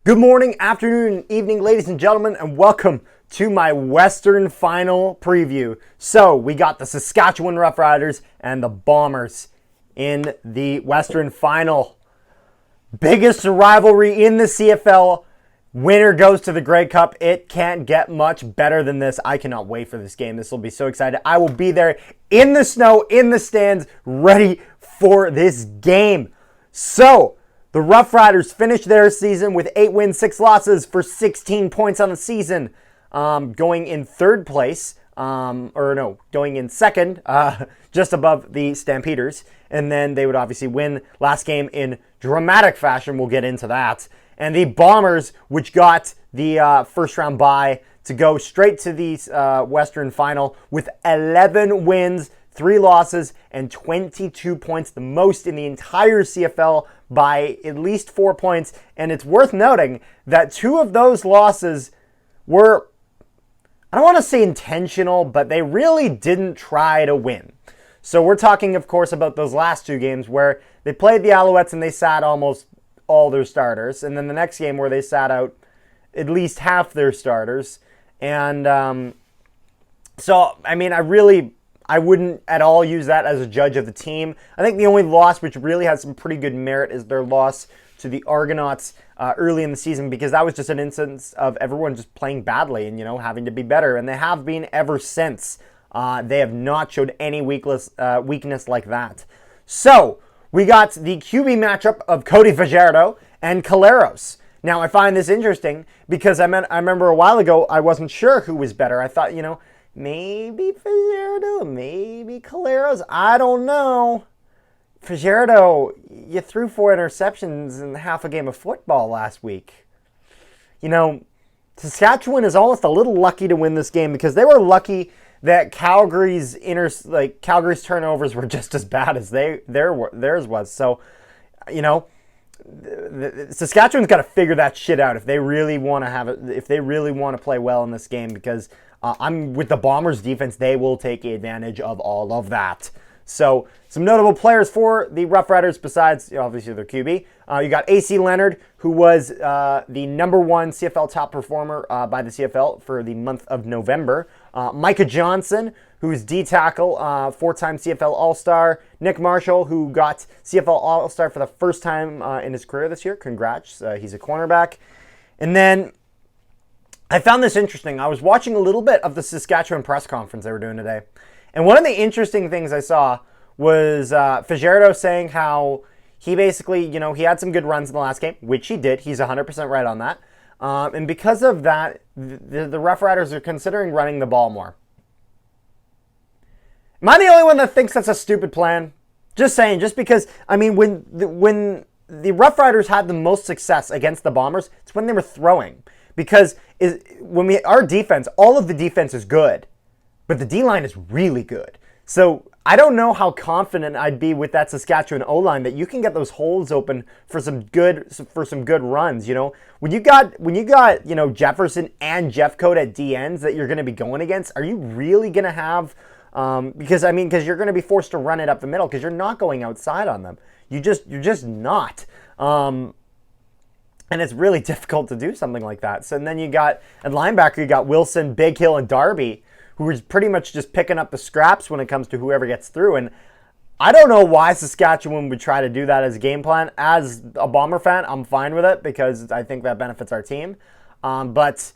Good morning, afternoon, and evening, ladies and gentlemen, and welcome to my Western Final preview. So, we got the Saskatchewan Roughriders and the Bombers in the Western Final. Biggest rivalry in the CFL. Winner goes to the Grey Cup. It can't get much better than this. I cannot wait for this game. This will be so exciting. I will be there in the snow, in the stands, ready for this game. So, the Roughriders finished their season with 8 wins, 6 losses for 16 points on the season, going in third place, going in second, just above the Stampeders. And then they would obviously win last game in dramatic fashion. We'll get into that. And the Bombers, which got the first round bye to go straight to the Western Final with 11 wins, 3 losses, and 22 points, the most in the entire CFL by at least 4 points. And it's worth noting that 2 of those losses were, I don't want to say intentional, but they really didn't try to win. So we're talking, of course, about those last 2 games where they played the Alouettes and they sat almost all their starters. And then the next game where they sat out at least half their starters. And I wouldn't at all use that as a judge of the team. I think the only loss which really has some pretty good merit is their loss to the Argonauts early in the season, because that was just an instance of everyone just playing badly and, having to be better. And they have been ever since. They have not showed any weakness like that. So, we got the QB matchup of Cody Fajardo and Caleros. Now, I find this interesting because I remember a while ago I wasn't sure who was better. I thought, maybe Fajardo, maybe Caleros. I don't know. Fajardo, you threw 4 interceptions in half a game of football last week. Saskatchewan is almost a little lucky to win this game because they were lucky that Calgary's turnovers were just as bad as theirs was. So, Saskatchewan's got to figure that shit out if they really want to have it. If they really want to play well in this game, because I'm with the Bombers defense, they will take advantage of all of that. So, some notable players for the Roughriders besides, obviously, their QB. You got AC Leonard, who was the number 1 CFL top performer by the CFL for the month of November. Micah Johnson, who's D-tackle, 4-time CFL All-Star. Nick Marshall, who got CFL All-Star for the first time in his career this year. Congrats. He's a cornerback. And then I found this interesting. I was watching a little bit of the Saskatchewan press conference they were doing today. And one of the interesting things I saw was Fajardo saying how he basically, he had some good runs in the last game, which he did. He's 100% right on that. And because of that, the Roughriders are considering running the ball more. Am I the only one that thinks that's a stupid plan? Just saying, just because, when the Roughriders had the most success against the Bombers, it's when they were throwing. Because our defense, all of the defense is good, but the D-line is really good. So I don't know how confident I'd be with that Saskatchewan O-line that you can get those holes open for some good runs. When you got Jefferson and Jeffcoat at D ends that you're going to be going against, are you really going to have? Because you're going to be forced to run it up the middle because you're not going outside on them. You're just not. And it's really difficult to do something like that. So and then at linebacker, you got Wilson, Big Hill, and Darby, who is pretty much just picking up the scraps when it comes to whoever gets through. And I don't know why Saskatchewan would try to do that as a game plan. As a Bomber fan, I'm fine with it because I think that benefits our team. But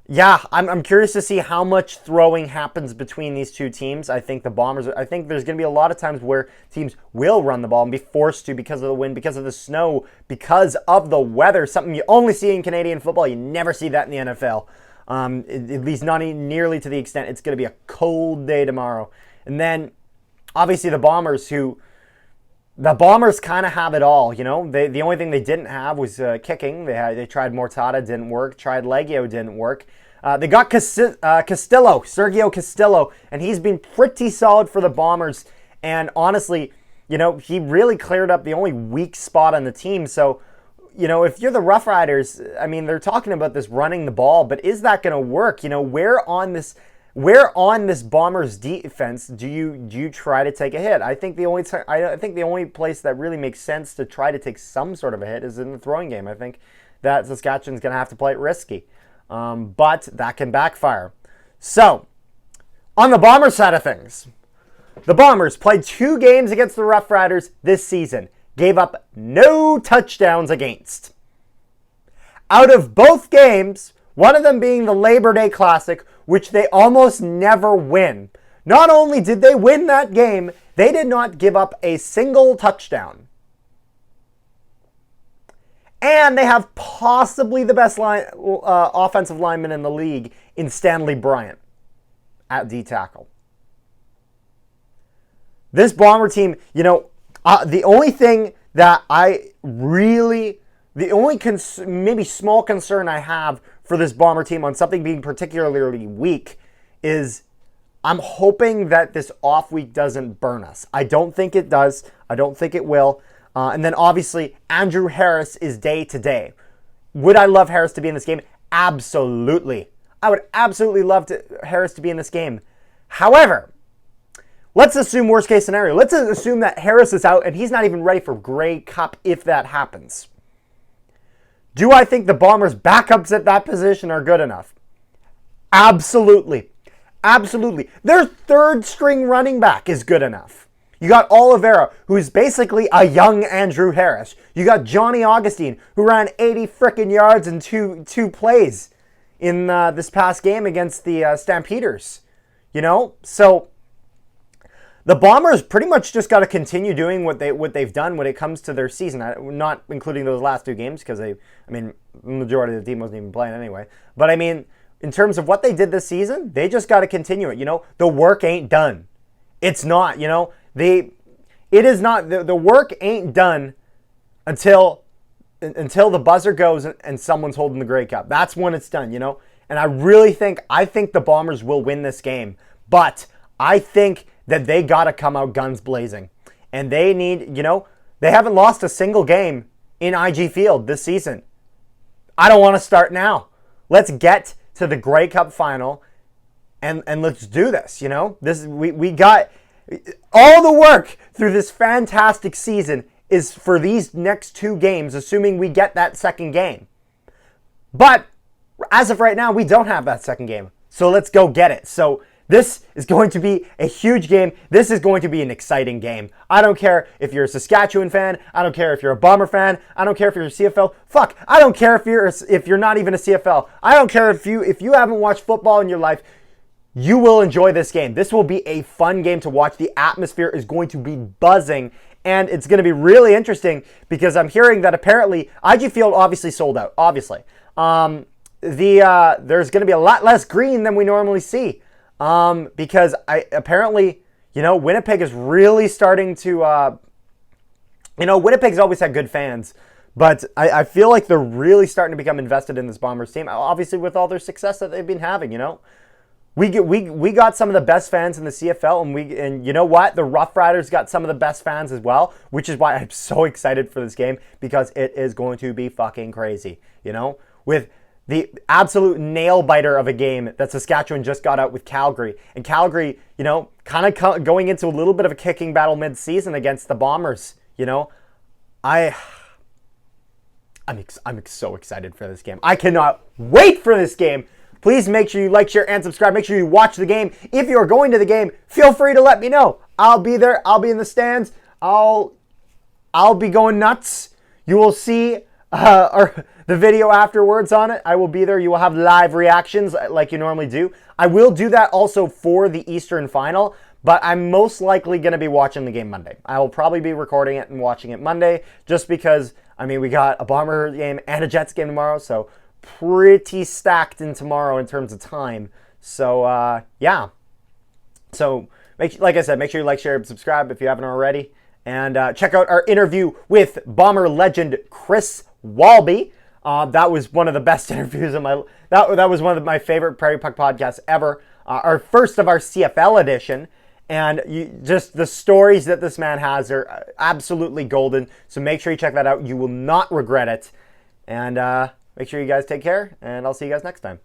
yeah, I'm curious to see how much throwing happens between these two teams. I think there's going to be a lot of times where teams will run the ball and be forced to because of the wind, because of the snow, because of the weather. Something you only see in Canadian football. You never see that in the NFL. At least not nearly to the extent it's going to be a cold day tomorrow. And then, obviously, the Bombers kind of have it all. The only thing they didn't have was kicking. They tried Mortada, didn't work. Tried Leggio, didn't work. They got Sergio Castillo, and he's been pretty solid for the Bombers. And honestly, he really cleared up the only weak spot on the team. So, if you're the Roughriders, they're talking about this running the ball, but is that going to work? Where on this Bombers defense do you try to take a hit? I think the only place that really makes sense to try to take some sort of a hit is in the throwing game. I think that Saskatchewan's going to have to play it risky. But that can backfire. So, on the Bomber side of things, the Bombers played 2 games against the Roughriders this season. Gave up no touchdowns against. Out of both games, one of them being the Labor Day Classic, which they almost never win. Not only did they win that game, they did not give up a single touchdown. And they have possibly the best offensive lineman in the league in Stanley Bryant at D-tackle. This Bomber team, the only thing that the only maybe small concern I have for this Bomber team on something being particularly weak is I'm hoping that this off week doesn't burn us. I don't think it does. I don't think it will. And then obviously, Andrew Harris is day to day. Would I love Harris to be in this game? Absolutely. I would absolutely love Harris to be in this game. However, let's assume worst case scenario. Let's assume that Harris is out and he's not even ready for Grey Cup if that happens. Do I think the Bombers' backups at that position are good enough? Absolutely. Absolutely. Their third string running back is good enough. You got Oliveira, who's basically a young Andrew Harris. You got Johnny Augustine, who ran 80 frickin' yards in two plays in this past game against the Stampeders. So the Bombers pretty much just got to continue doing what they've done when it comes to their season. Not including those last 2 games because the majority of the team wasn't even playing anyway. But in terms of what they did this season, they just got to continue it. The work ain't done. It's not. It is not. The work ain't done until the buzzer goes and someone's holding the Grey Cup. That's when it's done. And I think the Bombers will win this game, but I think that they got to come out guns blazing. And they need, they haven't lost a single game in IG Field this season. I don't want to start now. Let's get to the Grey Cup final and let's do this, we got all the work through this fantastic season is for these next 2 games, assuming we get that second game. But as of right now, we don't have that second game. So let's go get it. So this is going to be a huge game. This is going to be an exciting game. I don't care if you're a Saskatchewan fan. I don't care if you're a Bomber fan. I don't care if you're a CFL. Fuck, I don't care if you're not even a CFL. I don't care if you haven't watched football in your life. You will enjoy this game. This will be a fun game to watch. The atmosphere is going to be buzzing, and it's going to be really interesting because I'm hearing that apparently IG Field obviously sold out. Obviously, there's going to be a lot less green than we normally see. Because apparently, Winnipeg is really starting to, Winnipeg's always had good fans, but I feel like they're really starting to become invested in this Bombers team, obviously with all their success that they've been having, We got some of the best fans in the CFL, and you know what? The Roughriders got some of the best fans as well, which is why I'm so excited for this game, because it is going to be fucking crazy, with the absolute nail-biter of a game that Saskatchewan just got out with Calgary. And Calgary, kind of going into a little bit of a kicking battle mid-season against the Bombers. I'm so excited for this game. I cannot wait for this game. Please make sure you like, share, and subscribe. Make sure you watch the game. If you're going to the game, feel free to let me know. I'll be there. I'll be in the stands. I'll be going nuts. You will see the video afterwards on it. I will be there. You will have live reactions like you normally do. I will do that also for the Eastern Final, but I'm most likely going to be watching the game Monday. I will probably be recording it and watching it Monday just because, we got a Bomber game and a Jets game tomorrow, so pretty stacked in tomorrow in terms of time. So, yeah. So, like I said, make sure you like, share, and subscribe if you haven't already. And check out our interview with Bomber legend Chris Walby. That was one of the best interviews that was one of my favorite Prairie Puck podcasts ever. Our first of our CFL edition. And just the stories that this man has are absolutely golden. So make sure you check that out. You will not regret it. And make sure you guys take care. And I'll see you guys next time.